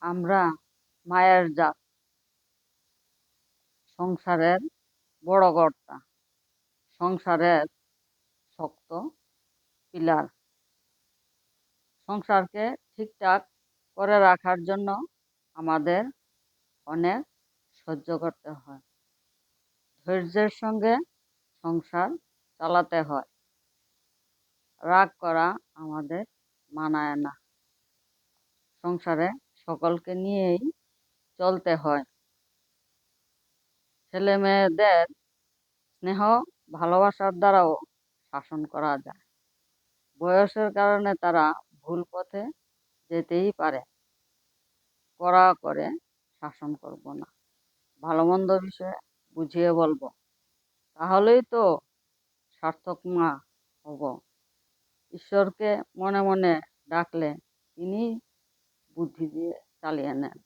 আমরা মায়ের জাত, সংসারের বড় কর্তা, সংসারের শক্ত পিলার। সংসারকে ঠিকঠাক করে রাখার জন্য আমাদের অনেক সহ্য করতে হয়, ধৈর্যের সঙ্গে সংসার চালাতে হয়। রাগ করা আমাদের মানায় না। সংসারে সকলকে নিয়েই চলতে হয়। ছেলে মেয়েদের স্নেহ ভালোবাসার দ্বারাও শাসন করা যায়। বয়সের কারণে তারা ভুল পথে যেতেই পারে। কড়া করে শাসন করব না, ভালো মন্দ বিষয়ে বুঝিয়ে বলবো। তাহলেই তো সার্থক মা হব। ঈশ্বরকে মনে মনে ডাকলে তিনি বুদ্ধি দিয়ে চালিয়ে নেন।